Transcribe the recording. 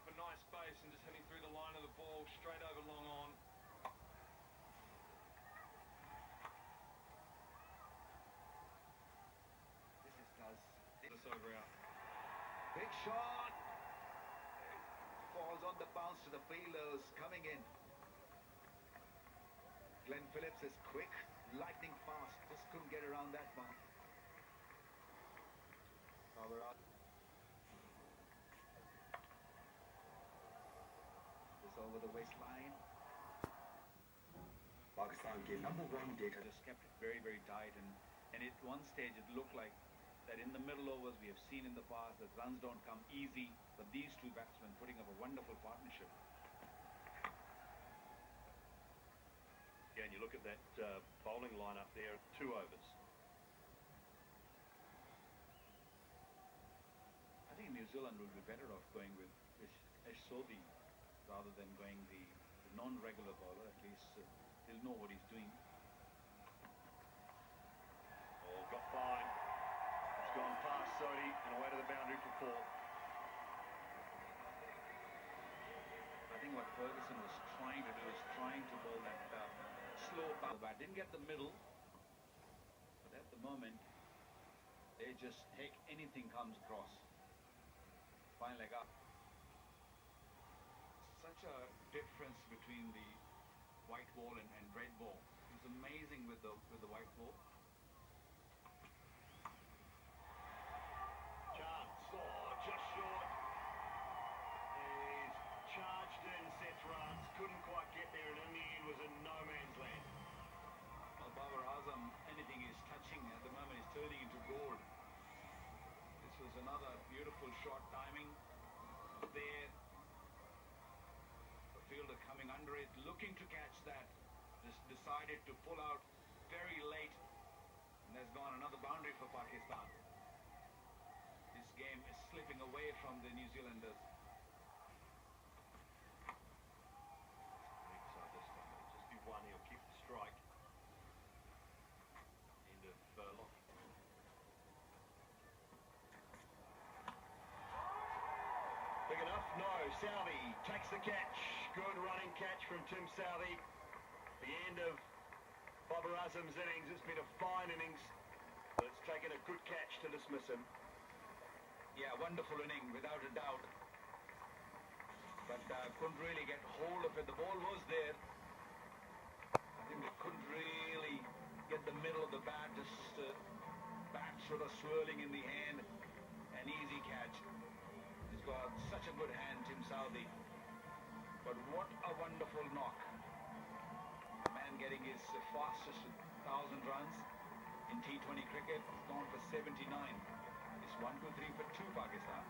a nice space and just heading through the line of the ball, straight over long on. This over out. Big shot. Falls on the bounce to the fielders coming in. Glenn Phillips is quick, lightning fast. Just couldn't get around that one. Power out. This over the waistline. Pakistan के number one data Just kept it very, very tight, and at one stage it looked like that in the middle overs we have seen in the past that runs don't come easy, but these two batsmen putting up a wonderful partnership. Yeah, and you look at that bowling lineup there, 2 overs. I think New Zealand will be better off going with Ash Sodhi rather than going the non-regular bowler. At least he'll know what he's doing. Oh, got fine. It's gone past Sodhi and away to the boundary for 4. I think what Ferguson was trying to do is trying to bowl that slow bounce. Didn't get the middle, but at the moment they just take anything comes across. Fine leg up. Such a difference between the white ball and red ball. It's amazing with the white ball. Chance, just short. He's charged in Seth runs, couldn't quite get there, and in the end was in no man's land. Well, Babar Azam, anything he's touching at the moment is turning into gold. This was another beautiful short timing there. The fielder coming under it, looking to catch that. Just decided to pull out very late, and there's gone another boundary for Pakistan. This game is slipping away from the New Zealanders. So this time it'll just be one, he'll keep the strike. End of lock. Big enough? No. Southey takes the catch. Good running catch from Tim Southey. The end of Babar Azam's innings. It's been a fine innings. It's taken a good catch to dismiss him. Yeah, wonderful inning, without a doubt. But couldn't really get hold of it. The ball was there. I think they couldn't really get the middle of the bat. Just bat sort of swirling in the hand. An easy catch. He's got such a good hand, Tim Southey. But what a wonderful knock. The man getting his fastest 1,000 runs in T20 cricket. He's gone for 79. It's 1, 2, 3 for 2 Pakistan.